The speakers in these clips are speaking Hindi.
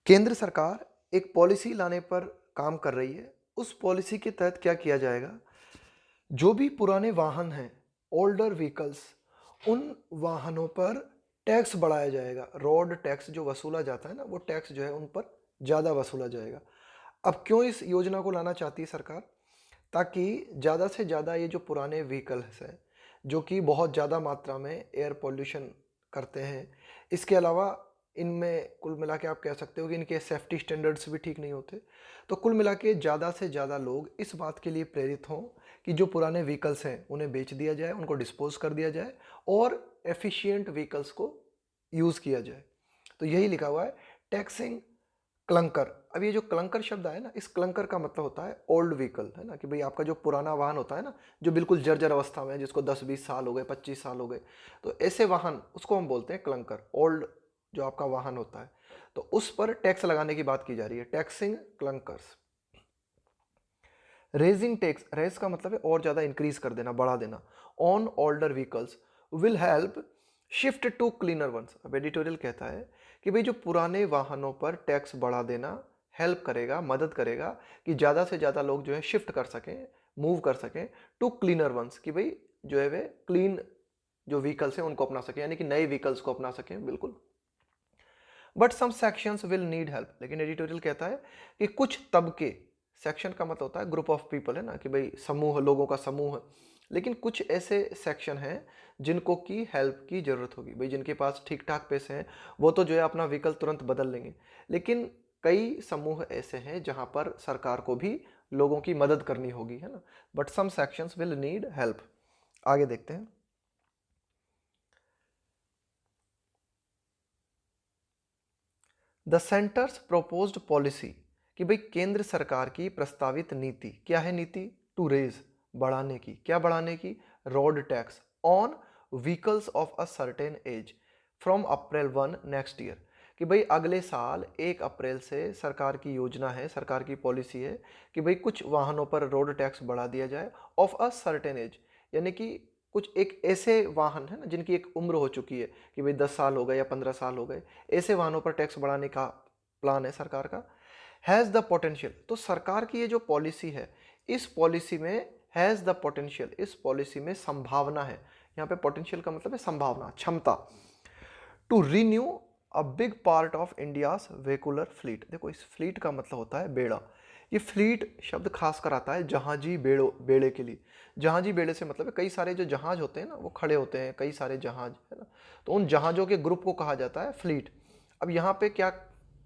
केंद्र सरकार एक पॉलिसी लाने पर काम कर रही है। उस पॉलिसी के तहत क्या किया जाएगा, जो भी पुराने वाहन हैं, ओल्डर व्हीकल्स, उन वाहनों पर टैक्स बढ़ाया जाएगा। रोड टैक्स जो वसूला जाता है ना, वो टैक्स जो है उन पर ज़्यादा वसूला जाएगा। अब क्यों इस योजना को लाना चाहती है सरकार? ताकि ज़्यादा से ज़्यादा ये जो पुराने व्हीकल्स हैं, जो कि बहुत ज़्यादा मात्रा में एयर पॉल्यूशन करते हैं, इसके अलावा इनमें कुल मिला के आप कह सकते हो कि इनके सेफ्टी स्टैंडर्ड्स भी ठीक नहीं होते। तो कुल मिला के ज़्यादा से ज़्यादा लोग इस बात के लिए प्रेरित हों कि जो पुराने व्हीकल्स हैं उन्हें बेच दिया जाए, उनको डिस्पोज कर दिया जाए और एफिशिएंट व्हीकल्स को यूज़ किया जाए। तो यही लिखा हुआ है, टैक्सिंग क्लंकर। अब ये जो क्लंकर शब्द आया ना, इस क्लंकर का मतलब होता है ओल्ड व्हीकल, है ना, कि भाई आपका जो पुराना वाहन होता है ना, जो बिल्कुल जर्जर अवस्था में है, जिसको 10-20 साल हो गए, 25 साल हो गए, तो ऐसे वाहन उसको हम बोलते हैं क्लंकर, ओल्ड जो आपका वाहन होता है। तो उस पर टैक्स लगाने की बात की जा रही है, टैक्सिंग क्लंकर्स। रेजिंग टैक्स, रेज का मतलब है और ज़्यादा इंक्रीज कर देना, बढ़ा देना, on older vehicles will help shift to cleaner ones. अब एडिटोरियल कहता है कि भाई जो पुराने वाहनों पर टैक्स बढ़ा देना हेल्प करेगा, मदद करेगा कि ज़्यादा से ज़्यादा लोग जो है शिफ्ट कर सकें, मूव कर सकें टू क्लीनर वंस, कि भाई जो है वे क्लीन जो व्हीकल्स हैं उनको अपना सकें, यानी कि नए व्हीकल्स को अपना सकें, बिल्कुल। But some sections will need help, लेकिन एडिटोरियल कहता है कि कुछ तबके, सेक्शन का मतलब होता है ग्रुप ऑफ पीपल, है ना, कि भाई समूह, लोगों का समूह, लेकिन कुछ ऐसे सेक्शन हैं जिनको की हेल्प की जरूरत होगी। भाई जिनके पास ठीक ठाक पैसे हैं वो तो जो है अपना व्हीकल तुरंत बदल लेंगे, लेकिन कई समूह ऐसे हैं जहां पर सरकार को भी लोगों की मदद करनी होगी, है ना। But some sections will need help. आगे देखते हैं। द सेंटर्स प्रोपोज्ड पॉलिसी, कि भाई केंद्र सरकार की प्रस्तावित नीति क्या है? नीति टू रेज, बढ़ाने की। क्या बढ़ाने की? Road tax on vehicles of a certain age from April 1 next year, कि भाई अगले साल 1 अप्रैल से सरकार की योजना है, सरकार की पॉलिसी है कि भाई कुछ वाहनों पर रोड टैक्स बढ़ा दिया जाए ऑफ अ सर्टेन एज, यानी कि कुछ एक ऐसे वाहन है ना जिनकी एक उम्र हो चुकी है, कि भाई 10 साल हो गए या 15 साल हो गए, ऐसे वाहनों पर टैक्स बढ़ाने का प्लान है सरकार का। हैज़ द पोटेंशियल, तो सरकार की ये जो पॉलिसी है, इस पॉलिसी में हैज़ द पोटेंशियल, इस पॉलिसी में संभावना है। यहाँ पे पोटेंशियल का मतलब है संभावना, क्षमता। To renew a big part of India's vehicular fleet. देखो, इस फ्लीट का मतलब होता है बेड़ा। ये फ्लीट शब्द खास कर आता है जहाजी बेड़े के लिए। जहाजी बेड़े से मतलब है कई सारे जो जहाज होते हैं ना, वो खड़े होते हैं, कई सारे जहाज, है ना, तो उन जहाजों के ग्रुप को कहा जाता है फ्लीट। अब यहाँ पे क्या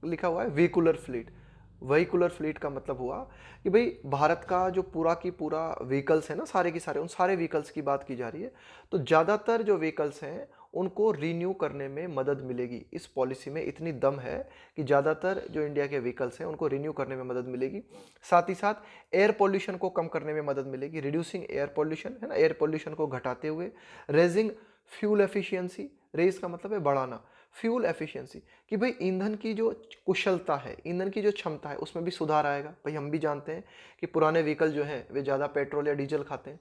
लिखा हुआ है? Vehicular fleet. वहीकुलर फ्लीट का मतलब हुआ कि भाई भारत का जो पूरा की पूरा व्हीकल्स है ना, सारे के सारे, उन सारे व्हीकल्स की बात की जा रही है। तो ज़्यादातर जो व्हीकल्स हैं उनको रीन्यू करने में मदद मिलेगी। इस पॉलिसी में इतनी दम है कि ज़्यादातर जो इंडिया के व्हीकल्स हैं उनको रीन्यू करने में मदद मिलेगी। साथ ही साथ एयर पोल्यूशन को कम करने में मदद मिलेगी, रिड्यूसिंग एयर पोल्यूशन, है ना, एयर पोल्यूशन को घटाते हुए। रेजिंग फ्यूल एफिशिएंसी, रेज का मतलब है बढ़ाना, फ्यूल एफिशिएंसी, कि भाई ईंधन की जो कुशलता है, ईंधन की जो क्षमता है, उसमें भी सुधार आएगा। भाई हम भी जानते हैं कि पुराने व्हीकल जो हैं वे ज़्यादा पेट्रोल या डीजल खाते हैं।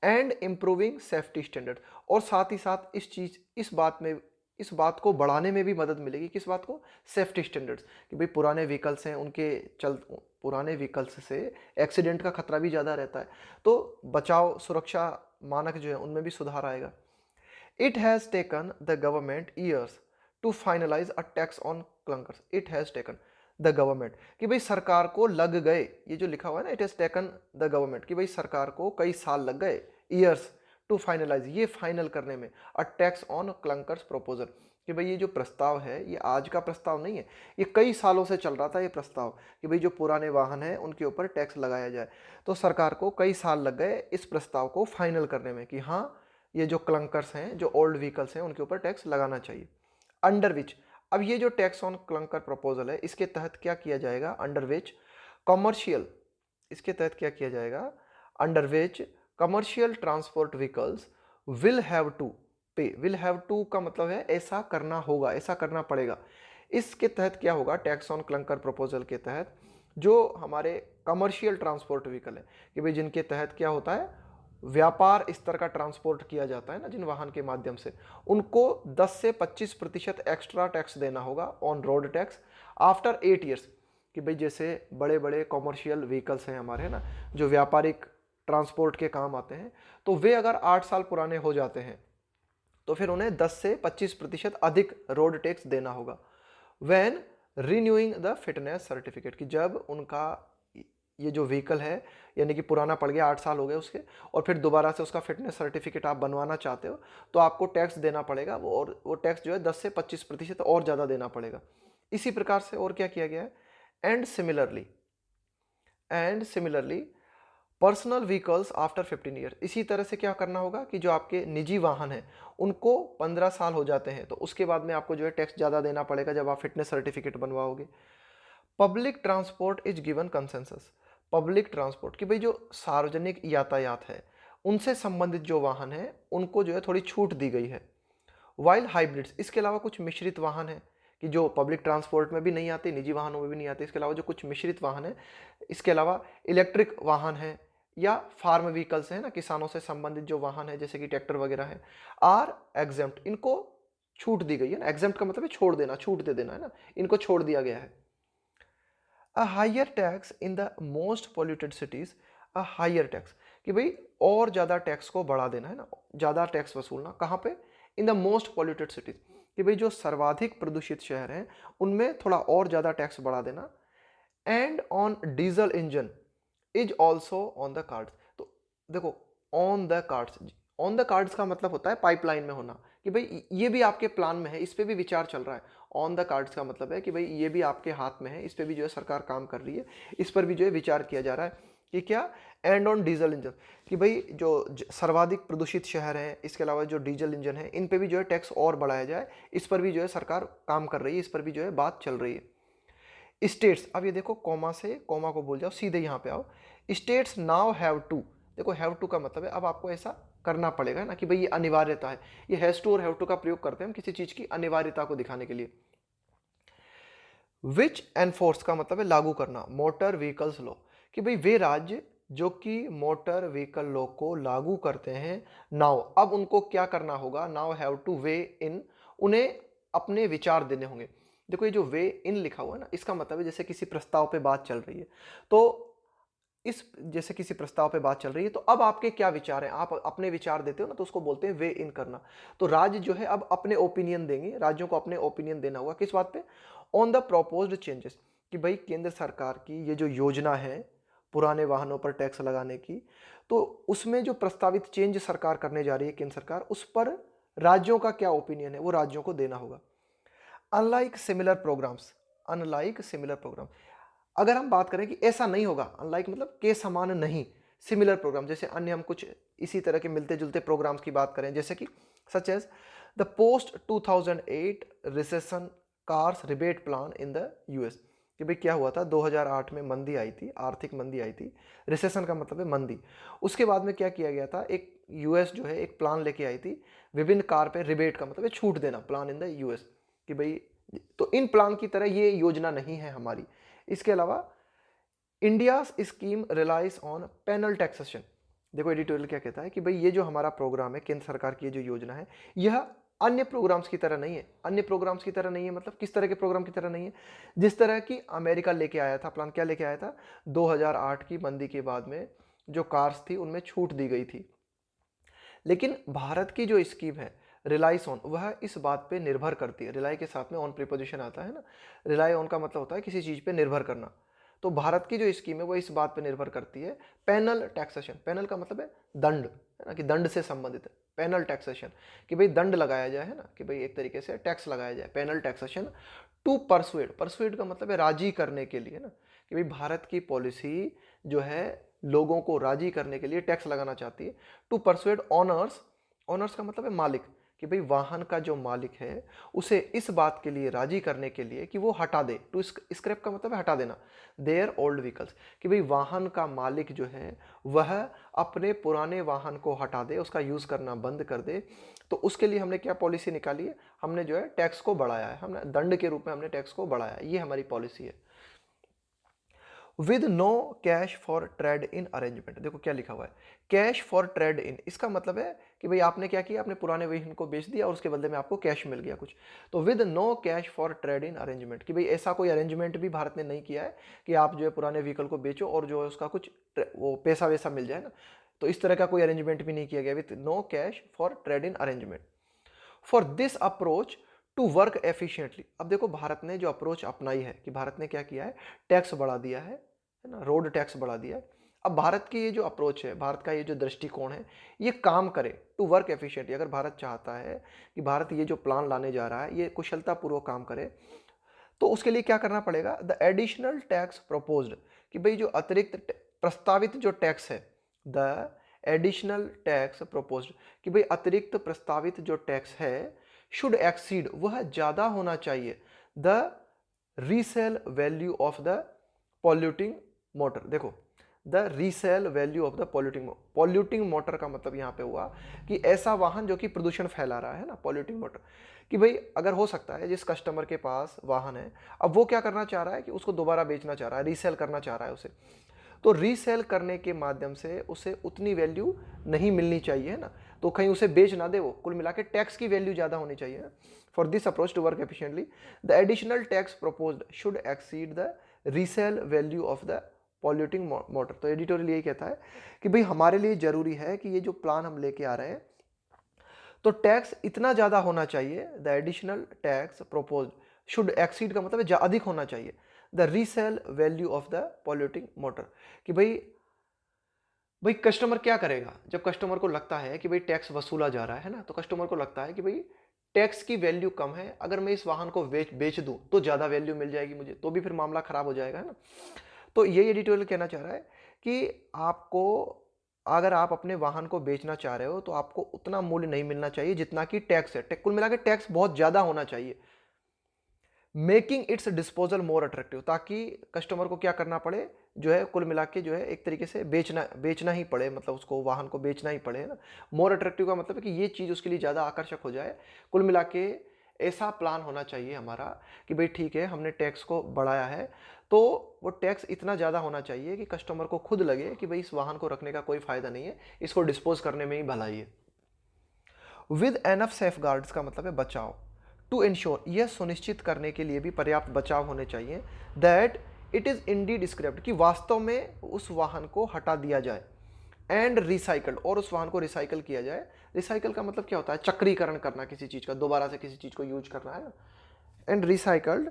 एंड इम्प्रूविंग सेफ्टी स्टैंडर्ड, और साथ ही साथ इस बात को बढ़ाने में भी मदद मिलेगी। किस बात को? सेफ्टी स्टैंडर्ड्स, कि भाई पुराने व्हीकल्स हैं, उनके पुराने व्हीकल्स से एक्सीडेंट का खतरा भी ज़्यादा रहता है, तो बचाव सुरक्षा मानक जो है उनमें भी सुधार आएगा। It has taken the government years to finalize a tax on clunkers. It has taken the government, कि भाई सरकार को लग गए, ये जो लिखा हुआ है ना, it has taken the government, कि भाई सरकार को कई साल लग गए, years to finalize, ये फाइनल करने में, a tax on clunkers proposal, कि भाई ये जो प्रस्ताव है ये आज का प्रस्ताव नहीं है, ये कई सालों से चल रहा था ये प्रस्ताव, कि भाई जो पुराने वाहन हैं उनके ऊपर टैक्स लगाया जाए। तो सरकार को कई साल लग गए इस प्रस्ताव को फाइनल करने में कि हाँ, ये जो क्लंकर्स हैं, जो ओल्ड व्हीकल्स हैं, उनके ऊपर टैक्स लगाना चाहिए। अंडर विच, अब ये जो टैक्स ऑन क्लंकर प्रपोजल है, इसके तहत क्या किया जाएगा? अंडर विच कमर्शियल, इसके तहत क्या किया जाएगा? Under which commercial transport vehicles will have to pay. Will have to का मतलब है ऐसा करना होगा, ऐसा करना पड़ेगा। इसके तहत क्या होगा? टैक्स ऑन क्लंकर प्रपोजल के तहत जो हमारे कमर्शियल ट्रांसपोर्ट व्हीकल है, कि भाई जिनके तहत क्या होता है, व्यापार स्तर का ट्रांसपोर्ट किया जाता है ना जिन वाहन के माध्यम से, उनको 10 से 25% एक्स्ट्रा टैक्स देना होगा on road tax after 8 years. कि भाई जैसे बड़े बड़े कॉमर्शियल व्हीकल्स हैं हमारे, है ना, जो व्यापारिक ट्रांसपोर्ट के काम आते हैं, तो वे अगर 8 साल पुराने हो जाते हैं तो फिर उन्हें 10 से 25% अधिक रोड टैक्स देना होगा। When renewing the fitness certificate, कि जब उनका ये जो व्हीकल है यानी कि पुराना पड़ गया, 8 साल हो गए उसके, और फिर दोबारा से उसका फिटनेस सर्टिफिकेट आप बनवाना चाहते हो, तो आपको टैक्स देना पड़ेगा वो, और वो टैक्स जो है 10 से 25% और ज़्यादा देना पड़ेगा। इसी प्रकार से और क्या किया गया है, and similarly personal vehicles after 15 year, इसी तरह से क्या करना होगा कि जो आपके निजी वाहन हैं उनको 15 साल हो जाते हैं तो उसके बाद में आपको जो है टैक्स ज़्यादा देना पड़ेगा जब आप फिटनेस सर्टिफिकेट बनवाओगे। Public transport is given consensus, public transport कि भाई जो सार्वजनिक यातायात है उनसे संबंधित जो वाहन है उनको जो है थोड़ी छूट दी गई है। वाइल हाइब्रिड्स, इसके अलावा कुछ मिश्रित वाहन है कि जो पब्लिक ट्रांसपोर्ट में भी नहीं आते, निजी वाहनों में भी नहीं आते, इसके अलावा जो कुछ मिश्रित वाहन है, इसके अलावा इलेक्ट्रिक वाहन है या फार्म व्हीकल्स है ना, किसानों से संबंधित जो वाहन है जैसे कि ट्रैक्टर वगैरह है, आर एग्जेम्प्ट, इनको छूट दी गई है ना। एग्जेम्प्ट का मतलब है छोड़ देना, छूट दे देना, है ना, इनको छोड़ दिया गया है। A higher tax in the most polluted cities, a higher tax कि भाई और ज़्यादा टैक्स को बढ़ा देना, है ना, ज़्यादा टैक्स वसूलना, कहाँ पे, इन द मोस्ट पॉल्यूटेड सिटीज, कि भाई जो सर्वाधिक प्रदूषित शहर हैं उनमें थोड़ा और ज़्यादा टैक्स बढ़ा देना। And on diesel engine is also on the cards, तो देखो on the cards, on the cards का मतलब होता है पाइपलाइन में होना, कि भाई ये भी आपके प्लान में है, इस पे भी विचार चल रहा है। ऑन द कार्ड्स का मतलब है कि भाई ये भी आपके हाथ में है, इस पे भी जो है सरकार काम कर रही है, इस पर भी जो है विचार किया जा रहा है कि क्या, एंड ऑन डीजल इंजन, कि भाई जो सर्वाधिक प्रदूषित शहर हैं इसके अलावा जो डीजल इंजन है इन पे भी जो है टैक्स और बढ़ाया जाए, इस पर भी जो है सरकार काम कर रही है, इस पर भी जो है बात चल रही है। स्टेट्स, अब ये देखो कॉमा से, कॉमा को भूल जाओ, सीधे यहाँ पे आओ। स्टेट्स नाउ हैव टू, देखो हैव टू का मतलब है अब आपको ऐसा करना पड़ेगा ना, कि भाई ये अनिवार्यता है, ये हैज टू और हैव टू का प्रयोग करते हैं हम किसी चीज की अनिवार्यता को दिखाने के लिए। विच एनफोर्स का मतलब है लागू करना, मोटर व्हीकल्स लॉ, कि भाई वे राज्य जो कि मोटर व्हीकल लॉ को लागू करते हैं, नाउ अब उनको क्या करना होगा, नाउ हैव टू वे इन, उन्हें अपने विचार देने होंगे। देखो ये जो वे इन लिखा हुआ है ना, इसका मतलब है जैसे किसी प्रस्ताव पे बात चल रही है, तो इस जैसे किसी प्रस्ताव पे बात चल रही है तो अब आपके क्या विचार हैं, आप अपने विचार देते हो ना, तो उसको बोलते हैं वे इन करना। तो राज्य जो है अब अपने ओपिनियन देंगे, राज्यों को अपने ओपिनियन देना होगा किस बात पे, ऑन द प्रोपोज्ड चेंजेस, कि भाई केंद्र सरकार की ये जो योजना है पुराने वाहनों पर टैक्स लगाने की, तो उसमें जो प्रस्तावित चेंज सरकार करने जा रही है केंद्र सरकार, उस पर राज्यों का क्या ओपिनियन है वो राज्यों को देना होगा। Unlike similar programmes, unlike similar programme, अगर हम बात करें कि ऐसा नहीं होगा, अनलाइक मतलब के समान नहीं, सिमिलर प्रोग्राम जैसे अन्य हम कुछ इसी तरह के मिलते जुलते प्रोग्राम्स की बात करें, जैसे कि such as the post 2008 recession cars rebate plan in the US, कि भाई क्या हुआ था 2008 में मंदी आई थी, आर्थिक मंदी आई थी, रिसेशन का मतलब है मंदी, उसके बाद में क्या किया गया था, एक यूएस जो है एक प्लान लेके आई थी, विभिन्न कार पे रिबेट का मतलब है छूट देना, प्लान इन द यूएस, कि भाई तो इन प्लान की तरह ये योजना नहीं है हमारी। इसके अलावा India scheme relies on penal taxation, देखो एडिटोरियल क्या कहता है कि भाई ये जो हमारा प्रोग्राम है केंद्र सरकार की ये जो योजना है, यह अन्य प्रोग्राम्स की तरह नहीं है, अन्य प्रोग्राम्स की तरह नहीं है, मतलब किस तरह के प्रोग्राम की तरह नहीं है, जिस तरह की अमेरिका लेके आया था प्लान, क्या लेके आया था, 2008 की मंदी के बाद में जो कार्स थी उनमें छूट दी गई थी। लेकिन भारत की जो स्कीम है रिलाइज ऑन, वह इस बात पे निर्भर करती है, रिलाई के साथ में ऑन प्रीपोजिशन आता है ना, रिलाई ऑन का मतलब होता है किसी चीज पे निर्भर करना, तो भारत की जो स्कीम है वो इस बात पे निर्भर करती है, पैनल टैक्सेशन, पैनल का मतलब है दंड, है ना, कि दंड से संबंधित है, पैनल टैक्सेशन, कि भाई दंड लगाया जाए, है ना, कि भाई एक तरीके से टैक्स लगाया जाए, penal taxation. To persuade, persuade का मतलब है राजी करने के लिए, है ना, कि भाई भारत की पॉलिसी जो है लोगों को राजी करने के लिए टैक्स लगाना चाहती है। टू परसुएड ऑनर्स, ऑनर्स का मतलब है मालिक, कि भाई वाहन का जो मालिक है उसे इस बात के लिए राजी करने के लिए कि वो हटा दे, टू स्क्रैप का मतलब है हटा देना, देयर ओल्ड व्हीकल्स, कि भाई वाहन का मालिक जो है वह अपने पुराने वाहन को हटा दे, उसका यूज करना बंद कर दे। तो उसके लिए हमने क्या पॉलिसी निकाली है, हमने जो है टैक्स को बढ़ाया है, हमने दंड के रूप में हमने टैक्स को बढ़ाया है, ये हमारी पॉलिसी है। With no cash for trade in arrangement. देखो क्या लिखा हुआ है, कैश फॉर ट्रेड इन, इसका मतलब है कि भाई आपने क्या किया, आपने पुराने व्हीकल को बेच दिया और उसके बदले में आपको कैश मिल गया कुछ। तो with no cash for trade in arrangement, कि भाई ऐसा कोई अरेंजमेंट भी भारत ने नहीं किया है कि आप जो है पुराने व्हीकल को बेचो और जो है उसका कुछ वो पैसा वैसा मिल जाए ना, तो इस तरह का कोई अरेंजमेंट भी नहीं किया गया। With no cash for trade in arrangement for this approach to work efficiently. अब देखो भारत ने जो अप्रोच अपनाई है कि भारत ने क्या किया है, टैक्स बढ़ा दिया है ना, रोड टैक्स बढ़ा दिया है। अब भारत की ये जो अप्रोच है, भारत का ये जो दृष्टिकोण है, ये काम करे टू वर्क एफिशिएंटली। अगर भारत चाहता है कि भारत ये जो प्लान लाने जा रहा है ये कुशलतापूर्वक काम करे, तो उसके लिए क्या करना पड़ेगा, द एडिशनल टैक्स प्रपोज्ड, कि भाई जो अतिरिक्त प्रस्तावित जो टैक्स है, द एडिशनल टैक्स प्रपोज्ड, कि भाई अतिरिक्त प्रस्तावित जो टैक्स है, शुड एक्सीड, वह ज्यादा होना चाहिए, the resale value of the polluting motor. देखो the resale value of the polluting motor का मतलब यहां पे हुआ कि ऐसा वाहन जो कि प्रदूषण फैला रहा है ना, पॉल्यूटिंग मोटर, कि भाई अगर हो सकता है जिस कस्टमर के पास वाहन है, अब वो क्या करना चाह रहा है कि उसको दोबारा बेचना चाह रहा है, रीसेल करना चाह रहा है उसे, तो रीसेल करने के माध्यम से उसे उतनी वैल्यू नहीं मिलनी चाहिए है ना, तो कहीं उसे बेच ना दे वो, कुल मिला के टैक्स की वैल्यू ज़्यादा होनी चाहिए ना। For this approach to work efficiently the additional tax proposed should exceed the resale value of the polluting motor. तो एडिटोरियल यही कहता है कि भाई हमारे लिए जरूरी है कि ये जो प्लान हम लेके आ रहे हैं, तो टैक्स इतना ज़्यादा होना चाहिए, the additional tax propose should exceed का मतलब है अधिक होना चाहिए, the resale value of the polluting motor, कि भाई भाई कस्टमर क्या करेगा, जब कस्टमर को लगता है कि भाई टैक्स वसूला जा रहा है ना, तो कस्टमर को लगता है कि भाई टैक्स की वैल्यू कम है, अगर मैं इस वाहन को बेच दूं तो ज़्यादा वैल्यू मिल जाएगी मुझे, तो भी फिर मामला खराब हो जाएगा है ना। तो ये एडिटोरियल कहना चाह रहा है कि आपको, अगर आप अपने वाहन को बेचना चाह रहे हो तो आपको उतना मूल्य नहीं मिलना चाहिए जितना कि टैक्स है, कुल मिला के टैक्स बहुत ज़्यादा होना चाहिए, making it's disposal more attractive, ताकि कस्टमर को क्या करना पड़े, जो है कुल मिला के जो है एक तरीके से बेचना ही पड़े, मतलब उसको वाहन को बेचना ही पड़े है ना। मोर अट्रैक्टिव का मतलब है कि ये चीज़ उसके लिए ज़्यादा आकर्षक हो जाए। कुल मिला के ऐसा प्लान होना चाहिए हमारा कि भाई ठीक है हमने टैक्स को बढ़ाया है, तो वो टैक्स इतना ज़्यादा होना चाहिए कि कस्टमर को खुद लगे कि भाई इस वाहन को रखने का कोई फ़ायदा नहीं है, इसको डिस्पोज करने में ही भलाई है। विद एनफ सेफ गार्ड्स का मतलब है बचाव, टू इंश्योर, यह सुनिश्चित करने के लिए भी पर्याप्त बचाव होने चाहिए, that it is Indeed scraped, कि वास्तव में उस वाहन को हटा दिया जाए, एंड रिसाइकल्ड, और उस वाहन को रिसाइकल किया जाए। रिसाइकल का मतलब क्या होता है, चक्रीकरण करना किसी चीज का, दोबारा से किसी चीज को यूज करना है ना, and recycled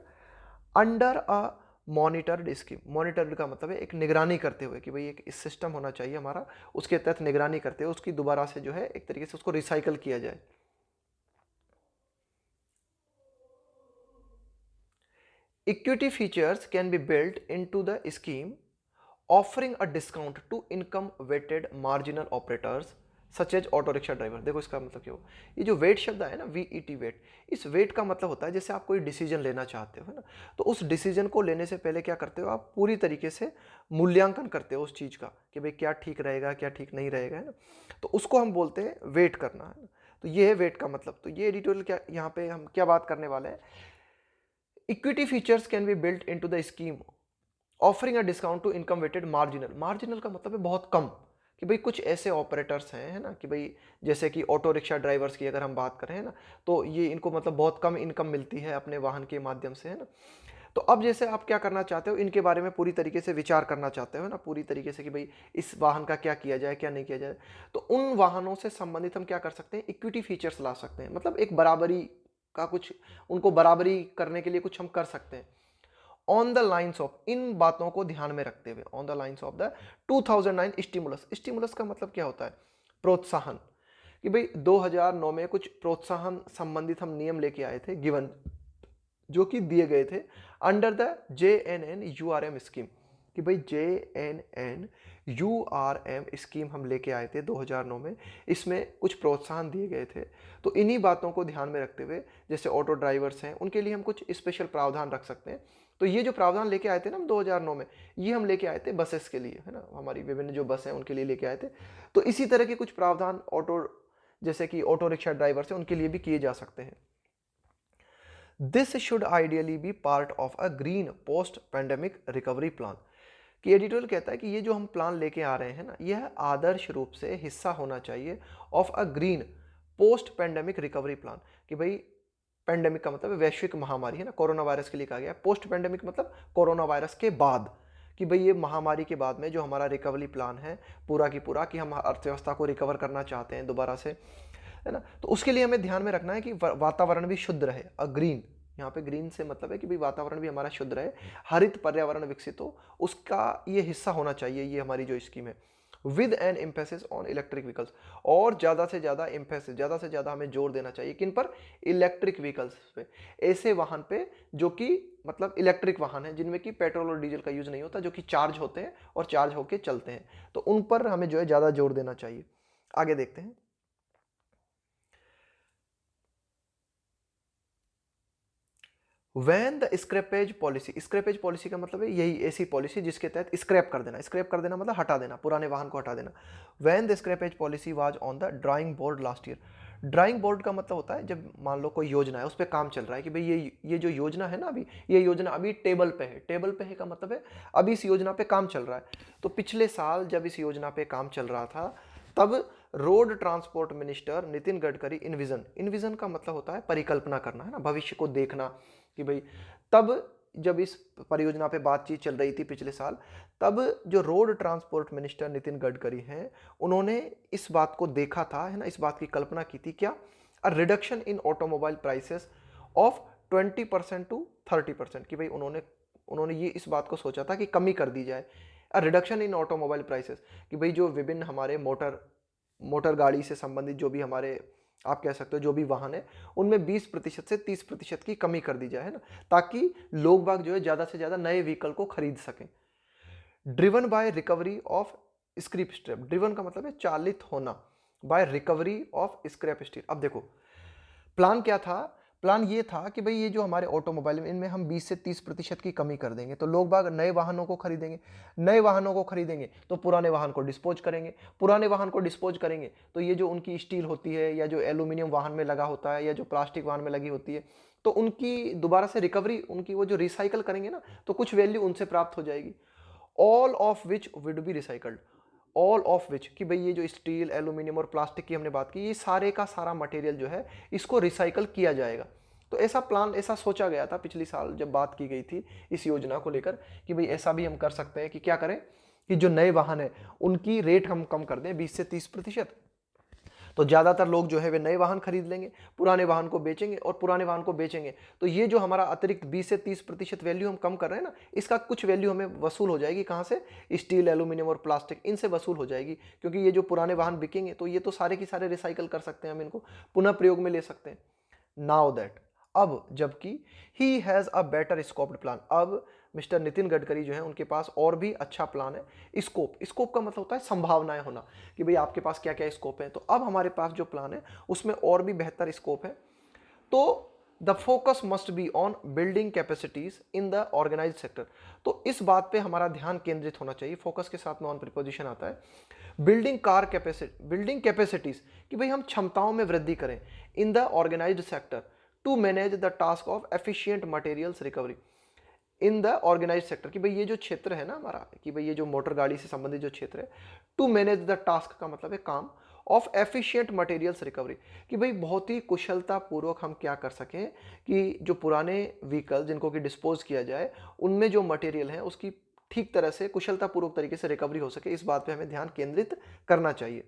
under a monitored scheme. Monitored का मतलब है एक निगरानी करते हुए, कि भाई एक सिस्टम होना चाहिए हमारा, उसके तहत निगरानी करते हुए उसकी दोबारा से जो है एक तरीके से उसको रिसाइकल किया जाए। Equity features can be built into the scheme, offering a discount to income weighted marginal operators such as auto rickshaw driver. देखो इसका मतलब क्या हो, ये जो वेट शब्द है ना, VET वेट, इस वेट का मतलब होता है जैसे आप कोई डिसीजन लेना चाहते हो है ना, तो उस डिसीजन को लेने से पहले क्या करते हो, आप पूरी तरीके से मूल्यांकन करते हो उस चीज़ का कि भाई क्या ठीक रहेगा क्या ठीक नहीं रहेगा है ना, तो उसको हम बोलते हैं वेट करना है ना। तो ये है वेट का मतलब। तो ये एडिटोरियल क्या, यहाँ पे हम क्या बात करने वाले हैं, equity features can be built into the scheme offering a discount to income weighted marginal. Marginal का मतलब है बहुत कम, कि भाई कुछ ऐसे ऑपरेटर्स हैं है ना, कि भाई जैसे कि ऑटो रिक्शा ड्राइवर्स की अगर हम बात करें है ना, तो ये इनको मतलब बहुत कम इनकम मिलती है अपने वाहन के माध्यम से है ना। तो अब जैसे आप क्या करना चाहते हो, इनके बारे में पूरी तरीके से विचार करना चाहते हो ना, पूरी तरीके से कि भाई इस वाहन का क्या किया जाए क्या नहीं किया जाए, तो उन वाहनों से संबंधित हम क्या कर सकते हैं, इक्विटी फीचर्स ला सकते हैं, मतलब एक बराबरी का कुछ, उनको बराबरी करने के लिए कुछ हम कर सकते हैं। ऑन द लाइन्स ऑफ, इन बातों को ध्यान में रखते हुए, on the lines of the 2009 stimulus. Stimulus का मतलब क्या होता है, प्रोत्साहन, कि भाई 2009 में कुछ प्रोत्साहन संबंधित हम नियम लेके आए थे, गिवन जो कि दिए गए थे अंडर द JNNURM स्कीम, कि भाई JNNURM स्कीम हम लेके आए थे 2009 में, इसमें कुछ प्रोत्साहन दिए गए थे। तो इन्हीं बातों को ध्यान में रखते हुए जैसे ऑटो ड्राइवर्स हैं उनके लिए हम कुछ स्पेशल प्रावधान रख सकते हैं। तो ये जो प्रावधान लेके आए थे ना हम 2009 में, ये हम लेके आए थे बसेस के लिए है ना, हमारी विभिन्न जो बस हैं उनके लिए लेके आए थे। तो इसी तरह के कुछ प्रावधान ऑटो, जैसे कि ऑटो रिक्शा ड्राइवर्स हैं उनके लिए भी किए जा सकते हैं। This should ideally be part of a green post pandemic recovery plan, कि एडिटोरियल कहता है कि ये जो हम प्लान लेके आ रहे हैं ना, यह आदर्श रूप से हिस्सा होना चाहिए of a green post pandemic recovery plan. कि भाई पेंडेमिक का मतलब है वैश्विक महामारी है ना, कोरोना वायरस के लिए कहा गया। पोस्ट पेंडेमिक मतलब कोरोना वायरस के बाद, कि भाई ये महामारी के बाद में जो हमारा रिकवरी प्लान है पूरा की पूरा, कि हम अर्थव्यवस्था को रिकवर करना चाहते हैं दोबारा से, है ना, तो उसके लिए हमें ध्यान में रखना है कि वातावरण भी शुद्ध रहे। ग्रीन, यहाँ पे ग्रीन से मतलब है कि भाई वातावरण भी हमारा शुद्ध रहे, हरित पर्यावरण विकसित हो, उसका ये हिस्सा होना चाहिए ये हमारी जो स्कीम है। With N emphasis on electric vehicles, और ज़्यादा से ज़्यादा एम्फेसिस, ज़्यादा से ज़्यादा हमें जोर देना चाहिए किन पर? इलेक्ट्रिक व्हीकल्स पे, ऐसे वाहन पे जो कि मतलब इलेक्ट्रिक वाहन है जिनमें कि पेट्रोल और डीजल का यूज नहीं होता, जो कि चार्ज होते हैं और चार्ज होके चलते हैं, तो उन पर हमें जो है ज़्यादा जोर देना चाहिए। आगे देखते हैं। When the scrappage policy, scrappage policy का मतलब है यही ऐसी पॉलिसी जिसके तहत स्क्रैप कर देना, स्क्रैप कर देना मतलब हटा देना, पुराने वाहन को हटा देना। When the scrappage policy was on the drawing board last year. Drawing board का मतलब होता है जब मान लो कोई योजना है उस पर काम चल रहा है, कि भाई ये जो योजना है ना, अभी ये योजना अभी टेबल पे है। टेबल पे है का मतलब है अभी इस योजना पे काम चल रहा है। तो पिछले साल जब इस योजना पे काम चल रहा था तब road transport minister Nitin Gadkari इनविजन, इनविजन का मतलब होता है परिकल्पना करना, है ना, भविष्य को देखना, कि भाई तब जब इस परियोजना पे बातचीत चल रही थी पिछले साल, तब जो road transport minister Nitin Gadkari हैं उन्होंने इस बात को देखा था, है ना, इस बात की कल्पना की थी, क्या? A reduction in automobile prices of 20% to 30%, कि भाई उन्होंने ये इस बात को सोचा था कि कमी कर दी जाए। अ रिडक्शन इन ऑटोमोबाइल प्राइसेस, कि भाई जो विभिन्न हमारे मोटर गाड़ी से संबंधित जो भी हमारे आप कह सकते हो जो भी वाहन है उनमें 20% से 30% की कमी कर दी जाए, है ना, ताकि लोग बाग जो है ज़्यादा से ज़्यादा नए व्हीकल को खरीद सकें। Driven by recovery of scrap strap, driven का मतलब है चालित होना, by recovery of scrap steel. अब देखो प्लान क्या था? प्लान ये था कि भाई ये जो हमारे ऑटोमोबाइल में इनमें हम 20 से 30% की कमी कर देंगे तो लोग बाग नए वाहनों को खरीदेंगे, नए वाहनों को खरीदेंगे तो पुराने वाहन को डिस्पोज करेंगे, पुराने वाहन को डिस्पोज करेंगे तो ये जो उनकी स्टील होती है या जो एल्यूमिनियम वाहन में लगा होता है या जो प्लास्टिक वाहन में लगी होती है तो उनकी दोबारा से रिकवरी, उनकी वो जो रिसाइकल करेंगे ना तो कुछ वैल्यू उनसे प्राप्त हो जाएगी। All of which would be recycled, all of which, कि भाई ये जो स्टील एल्यूमिनियम और प्लास्टिक की हमने बात की, ये सारे का सारा मटेरियल जो है इसको रिसाइकल किया जाएगा। तो ऐसा प्लान, ऐसा सोचा गया था पिछली साल जब बात की गई थी इस योजना को लेकर, कि भाई ऐसा भी हम कर सकते हैं कि क्या करें कि जो नए वाहन है उनकी रेट हम कम कर दें 20 से 30%, तो ज़्यादातर लोग जो है वे नए वाहन खरीद लेंगे, पुराने वाहन को बेचेंगे, और पुराने वाहन को बेचेंगे तो ये जो हमारा अतिरिक्त 20 से 30% वैल्यू हम कम कर रहे हैं ना, इसका कुछ वैल्यू हमें वसूल हो जाएगी। कहाँ से? स्टील एल्यूमिनियम और प्लास्टिक, इनसे वसूल हो जाएगी, क्योंकि ये जो पुराने वाहन बिकेंगे तो ये तो सारे के सारे रिसाइकल कर सकते हैं, हम इनको पुनः प्रयोग में ले सकते हैं। नाउ दैट, अब जबकि he has a better scoped plan, अब मिस्टर नितिन गडकरी जो है उनके पास और भी अच्छा प्लान है। स्कोप, स्कोप का मतलब होता है संभावनाएं होना, कि भाई आपके पास क्या क्या स्कोप है, तो अब हमारे पास जो प्लान है उसमें और भी बेहतर स्कोप है। तो the focus must be on building capacities in the organise sector, तो इस बात पे हमारा ध्यान केंद्रित होना चाहिए। फोकस के साथ में ऑन प्रीपोजिशन आता है। बिल्डिंग बिल्डिंग कैपेसिटीज, कि भाई हम क्षमताओं में वृद्धि करें in the organised sector to manage the task of efficient materials recovery in the organise sector, कि भाई ये जो क्षेत्र है ना हमारा, कि भाई ये जो मोटर गाड़ी से संबंधित जो क्षेत्र है, टू मैनेज द टास्क का मतलब है काम, ऑफ एफिशिएंट मटेरियल्स रिकवरी, कि भाई बहुत ही कुशलता पूर्वक हम क्या कर सकें कि जो पुराने व्हीकल जिनको कि डिस्पोज किया जाए उनमें जो मटेरियल है उसकी ठीक तरह से कुशलतापूर्वक तरीके से रिकवरी हो सके, इस बात पे हमें ध्यान केंद्रित करना चाहिए।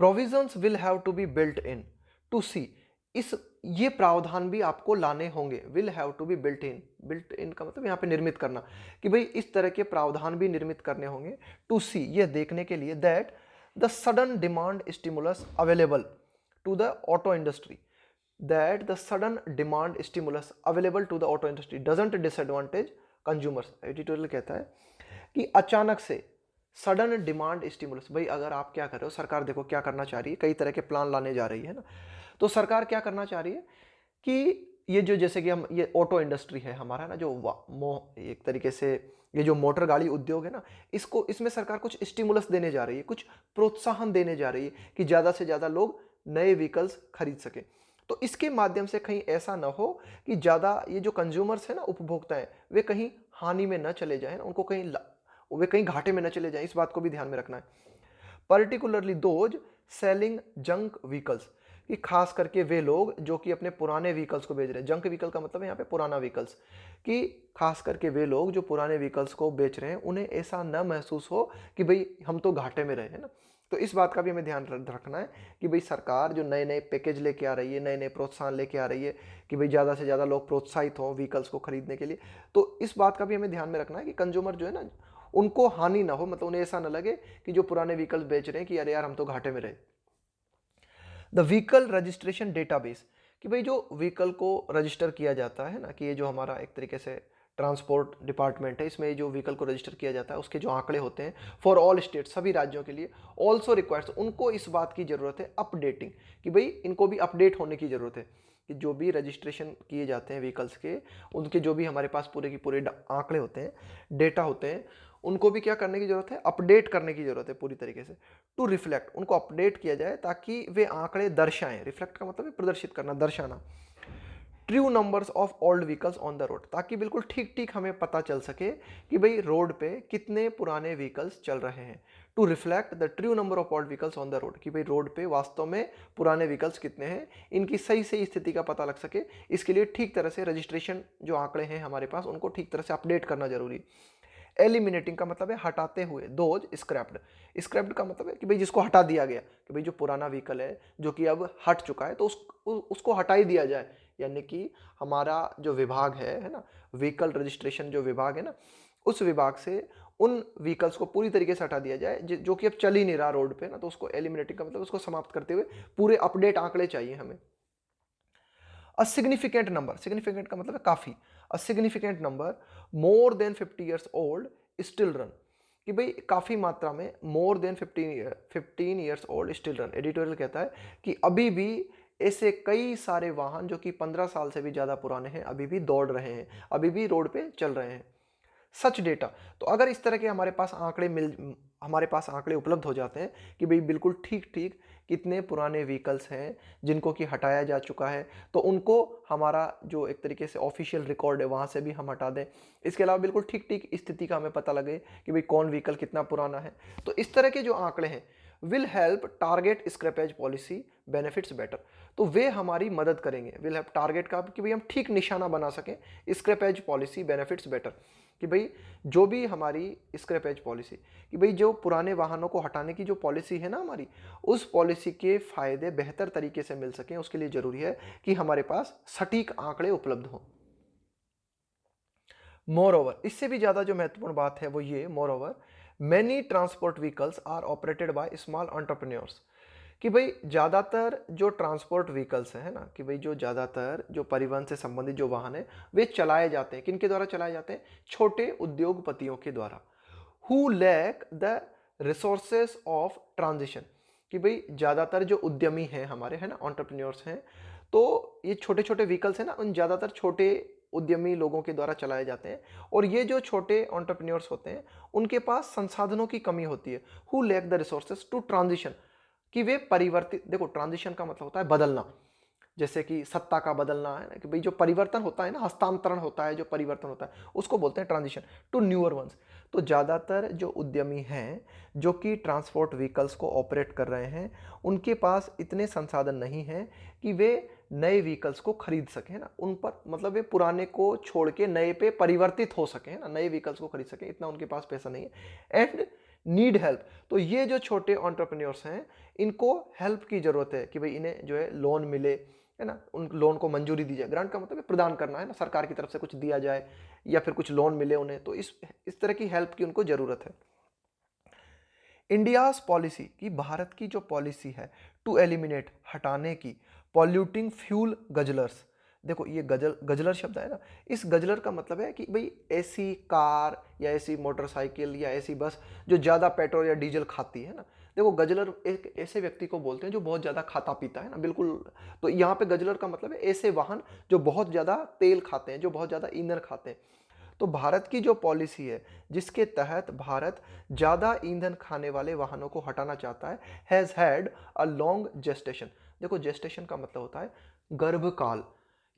Provisions will have to be built in to see, इस ये प्रावधान भी आपको लाने होंगे। Will have to be built in का मतलब यहाँ पे निर्मित करना, कि भाई इस तरह के प्रावधान भी निर्मित करने होंगे टू सी, ये देखने के लिए, that the sudden demand stimulus available to the auto industry, that the sudden demand stimulus available to the auto industry doesn't disadvantage consumers। Editorial कहता है कि अचानक से सडन डिमांड स्टिमुलस, भाई अगर आप क्या कर रहे हो, सरकार देखो क्या करना चाह रही है, कई तरह के प्लान लाने जा रही है ना, तो सरकार क्या करना चाह रही है कि ये जो जैसे कि हम ये ऑटो इंडस्ट्री है हमारा ना, जो एक तरीके से ये जो मोटर गाड़ी उद्योग है ना, इसको इसमें सरकार कुछ स्टिमुलस देने जा रही है, कुछ प्रोत्साहन देने जा रही है कि ज़्यादा से ज़्यादा लोग नए व्हीकल्स खरीद सके। तो इसके माध्यम से कहीं ऐसा ना हो कि ज़्यादा ये जो कंज्यूमर्स हैं ना, उपभोक्ता हैं, वे कहीं हानि में न चले जाएं, उनको कहीं वे कहीं घाटे में न चले जाएं, इस बात को भी ध्यान में रखना है। Particularly those selling junk vehicles, कि खास करके वे लोग जो कि अपने पुराने व्हीकल्स को बेच रहे हैं। जंक व्हीकल का मतलब है यहाँ पे पुराना व्हीकल्स, कि खास करके वे लोग जो पुराने व्हीकल्स को बेच रहे हैं उन्हें ऐसा न महसूस हो कि भाई हम तो घाटे में रहे, है ना। तो इस बात का भी हमें ध्यान रखना है कि भाई सरकार जो नए नए पैकेज लेके आ रही है, नए नए प्रोत्साहन लेके आ रही है कि भाई ज़्यादा से ज़्यादा लोग प्रोत्साहित हों व्हीकल्स को खरीदने के लिए, तो इस बात का भी हमें ध्यान में रखना है कि कंज्यूमर जो है ना, उनको हानि ना हो, मतलब उन्हें ऐसा ना लगे कि जो पुराने व्हीकल्स बेच रहे हैं कि अरे यार हम तो घाटे में रहे। द व्हीकल रजिस्ट्रेशन डेटाबेस, कि भाई जो व्हीकल को रजिस्टर किया जाता है ना, कि ये जो हमारा एक तरीके से ट्रांसपोर्ट डिपार्टमेंट है, इसमें जो व्हीकल को रजिस्टर किया जाता है उसके जो आंकड़े होते हैं फॉर ऑल स्टेट, सभी राज्यों के लिए, ऑल्सो रिक्वायर्स, उनको इस बात की ज़रूरत है अपडेटिंग, कि भाई इनको भी अपडेट होने की ज़रूरत है, कि जो भी रजिस्ट्रेशन किए जाते हैं व्हीकल्स के, उनके जो भी हमारे पास पूरे की पूरे आंकड़े होते हैं, डेटा होते हैं, उनको भी क्या करने की जरूरत है, अपडेट करने की जरूरत है पूरी तरीके से, टू रिफ्लेक्ट, उनको अपडेट किया जाए ताकि वे आंकड़े दर्शाएं। रिफ्लेक्ट का मतलब है प्रदर्शित करना, दर्शाना। True numbers of old vehicles on the road, ताकि बिल्कुल ठीक ठीक हमें पता चल सके कि भाई रोड पे कितने पुराने व्हीकल्स चल रहे हैं। To reflect the true number of old vehicles on the road, कि भाई रोड पे वास्तव में पुराने व्हीकल्स कितने हैं, इनकी सही सही स्थिति का पता लग सके। इसके लिए ठीक तरह से रजिस्ट्रेशन जो आंकड़े हैं हमारे पास, उनको ठीक तरह से अपडेट करना जरूरी। एलिमिनेटिंग का मतलब है हटाते हुए, दोज स्क्रैप्ड, स्क्रैप्ड का मतलब है कि भाई जिसको हटा दिया गया, कि भाई जो पुराना व्हीकल है जो कि अब हट चुका है तो उसको हटा ही दिया जाए। यानी कि हमारा जो विभाग है ना, व्हीकल रजिस्ट्रेशन जो विभाग है ना, उस विभाग से उन व्हीकल्स को पूरी तरीके से हटा दिया जाए जो कि अब चल ही नहीं रहा रोड पे ना, तो उसको एलिमिनेटिंग का मतलब उसको समाप्त करते हुए पूरे अपडेट आंकड़े चाहिए हमें। अ सिग्निफिकेंट नंबर, सिग्निफिकेंट का मतलब है काफी, a significant number more than 50 years old still run, कि भाई काफी मात्रा में more than 15 years old still run, editorial कहता है कि अभी भी ऐसे कई सारे वाहन जो कि 15 साल से भी ज्यादा पुराने हैं अभी भी दौड़ रहे हैं, अभी भी रोड पे चल रहे हैं। सच डेटा, तो अगर इस तरह के हमारे पास आंकड़े उपलब्ध हो जाते हैं कि भाई बिल्कुल ठीक ठीक कितने पुराने व्हीकल्स हैं जिनको कि हटाया जा चुका है, तो उनको हमारा जो एक तरीके से ऑफिशियल रिकॉर्ड है वहाँ से भी हम हटा दें। इसके अलावा बिल्कुल ठीक ठीक स्थिति का हमें पता लगे कि भाई कौन व्हीकल कितना पुराना है, तो इस तरह के जो आंकड़े हैं will help target scrappage policy benefits better, तो वे हमारी मदद करेंगे। विल हेल्प टारगेट का कि भाई हम ठीक निशाना बना सकें स्क्रैपेज पॉलिसी बेनिफिट्स बेटर, कि भाई जो भी हमारी स्क्रैपेज पॉलिसी, कि भाई जो पुराने वाहनों को हटाने की जो पॉलिसी है ना हमारी, उस पॉलिसी के फायदे बेहतर तरीके से मिल सकें, उसके लिए जरूरी है कि हमारे पास सटीक आंकड़े उपलब्ध हों। मोर ओवर, इससे भी ज्यादा जो महत्वपूर्ण बात है वो ये, moreover many transport vehicles are operated by small entrepreneurs, कि भाई ज़्यादातर जो ट्रांसपोर्ट व्हीकल्स हैं ना, कि भाई जो ज़्यादातर जो परिवहन से संबंधित जो वाहन है वे चलाए जाते हैं, किनके द्वारा चलाए जाते हैं, छोटे उद्योगपतियों के द्वारा। Who lack the resources of transition, कि भाई ज़्यादातर जो उद्यमी हैं हमारे, है ना, एंटरप्रेन्योर्स हैं, तो ये छोटे छोटे व्हीकल्स हैं ना, उन ज़्यादातर छोटे उद्यमी लोगों के द्वारा चलाए जाते हैं। और ये जो छोटे एंटरप्रेन्योर्स होते हैं उनके पास संसाधनों की कमी होती है। Who lack the resources to transition, कि वे परिवर्तित, देखो ट्रांजिशन का मतलब होता है बदलना, जैसे कि सत्ता का बदलना है ना, कि भाई जो परिवर्तन होता है ना, हस्तांतरण होता है, जो परिवर्तन होता है उसको बोलते हैं ट्रांजिशन, टू न्यूअर वंस। तो ज़्यादातर जो उद्यमी हैं जो कि ट्रांसपोर्ट व्हीकल्स को ऑपरेट कर रहे हैं, उनके पास इतने संसाधन नहीं हैं कि वे नए व्हीकल्स को खरीद सकें ना, उन पर मतलब वे पुराने को छोड़ के नए पे परिवर्तित हो सकें ना, नए व्हीकल्स को खरीद सकें, इतना उनके पास पैसा नहीं है। एंड नीड हेल्प, तो ये जो छोटे एंटरप्रेन्योर्स हैं इनको हेल्प की जरूरत है कि भाई इन्हें जो है लोन मिले, है ना, उन लोन को मंजूरी दी जाए। ग्रांट का मतलब है प्रदान करना, है ना, सरकार की तरफ से कुछ दिया जाए या फिर कुछ लोन मिले उन्हें, तो इस तरह की हेल्प की उनको जरूरत है। इंडियाज पॉलिसी, की भारत की जो पॉलिसी है टू एलिमिनेट, हटाने की, पॉल्यूटिंग फ्यूल गजलर्स, देखो ये गजलर शब्द है ना, इस गजलर का मतलब है कि भाई ऐसी कार या ऐसी मोटरसाइकिल या ऐसी बस जो ज़्यादा पेट्रोल या डीजल खाती है ना, देखो गजलर एक ऐसे व्यक्ति को बोलते हैं जो बहुत ज़्यादा खाता पीता है ना, बिल्कुल। तो यहाँ पे गजलर का मतलब है ऐसे वाहन जो बहुत ज़्यादा तेल खाते हैं, जो बहुत ज़्यादा ईंधन खाते हैं। तो भारत की जो पॉलिसी है जिसके तहत भारत ज़्यादा ईंधन खाने वाले वाहनों को हटाना चाहता है, has had a long gestation, देखो जेस्टेशन का मतलब होता है गर्भकाल,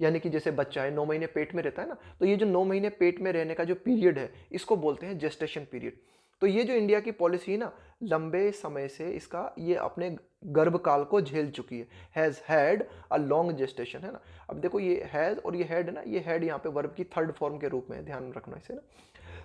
यानी कि जैसे बच्चा है 9 महीने पेट में रहता है ना, तो ये जो 9 महीने पेट में रहने का जो पीरियड है, इसको बोलते हैं जेस्टेशन पीरियड। तो ये जो इंडिया की पॉलिसी है ना, लंबे समय से इसका ये अपने गर्भकाल को झेल चुकी है, has had a long gestation, है ना। अब देखो ये हैज़ और ये हैड है ना, ये हैड यहाँ पे वर्ब की थर्ड फॉर्म के रूप में है, ध्यान रखना इसे ना।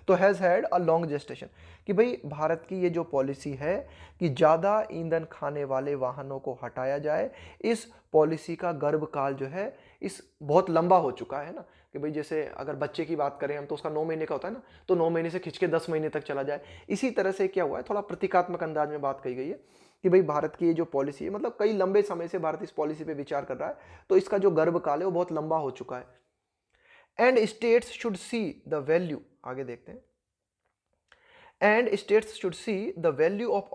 तो has had a long gestation, कि भाई भारत की ये जो पॉलिसी है कि ज़्यादा ईंधन खाने वाले वाहनों को हटाया जाए, इस पॉलिसी का गर्भकाल जो है इस बहुत लंबा हो चुका है ना। कि भाई जैसे अगर बच्चे की बात करें हम, तो उसका 9 महीने का होता है ना, तो 9 महीने से खिंच के 10 महीने तक चला जाए। इसी तरह से क्या हुआ है, थोड़ा प्रतीकात्मक अंदाज में बात कही गई है कि भाई भारत की ये जो पॉलिसी है, मतलब कई लंबे समय से भारत इस पॉलिसी पे विचार कर रहा है, तो इसका जो गर्भकाल है वो बहुत लंबा हो चुका है। And states should see the value, आगे देखते हैं, and states should see the value of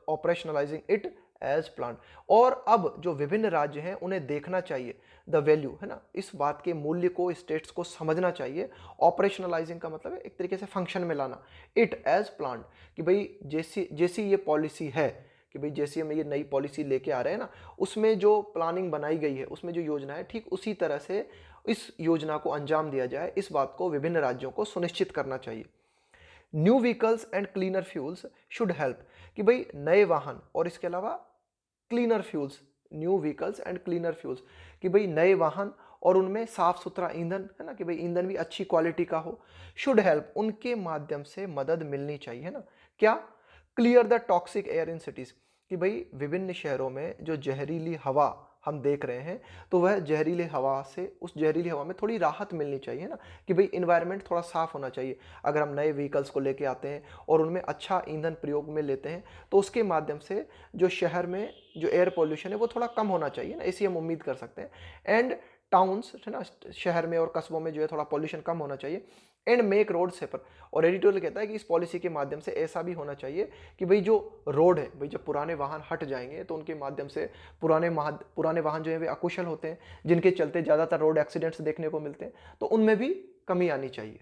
operationalising it as plan. और अब जो विभिन्न राज्य हैं उन्हें देखना चाहिए द वैल्यू, है ना, इस बात के मूल्य को स्टेट्स को समझना चाहिए। ऑपरेशनलाइजिंग का मतलब है एक तरीके से फंक्शन में लाना, इट एज प्लान, कि भाई जैसी जैसी ये पॉलिसी है, कि भाई जैसी हम ये नई पॉलिसी लेके आ रहे हैं ना, उसमें जो प्लानिंग बनाई गई है, उसमें जो योजना है, ठीक उसी तरह से इस योजना को अंजाम दिया जाए, इस बात को विभिन्न राज्यों को सुनिश्चित करना चाहिए। New vehicles and cleaner fuels should help, कि भाई नए वाहन और इसके अलावा cleaner fuels, new vehicles and cleaner fuels, कि भाई नए वाहन और उनमें साफ सुथरा ईंधन, है ना, कि भाई ईंधन भी अच्छी क्वालिटी का हो। शुड हेल्प, उनके माध्यम से मदद मिलनी चाहिए, है ना। क्या? Clear the toxic air in cities, कि भाई विभिन्न शहरों में जो जहरीली हवा हम देख रहे हैं, तो वह जहरीली हवा से, उस जहरीली हवा में थोड़ी राहत मिलनी चाहिए ना, कि भाई इन्वायरमेंट थोड़ा साफ होना चाहिए। अगर हम नए व्हीकल्स को लेके आते हैं और उनमें अच्छा ईंधन प्रयोग में लेते हैं, तो उसके माध्यम से जो शहर में जो एयर पोल्यूशन है वो थोड़ा कम होना चाहिए ना, ऐसी हम उम्मीद कर सकते हैं। एंड टाउन्स, है ना, शहर में और कस्बों में जो है थोड़ा पॉल्यूशन कम होना चाहिए। एंड मेक रोड सेफर, और एडिटोरियल कहता है कि इस पॉलिसी के माध्यम से ऐसा भी होना चाहिए कि भाई जो रोड है, भाई जब पुराने वाहन हट जाएंगे तो उनके माध्यम से पुराने वाहन जो है वे अकुशल होते हैं, जिनके चलते ज़्यादातर रोड एक्सीडेंट्स देखने को मिलते हैं, तो उनमें भी कमी आनी चाहिए।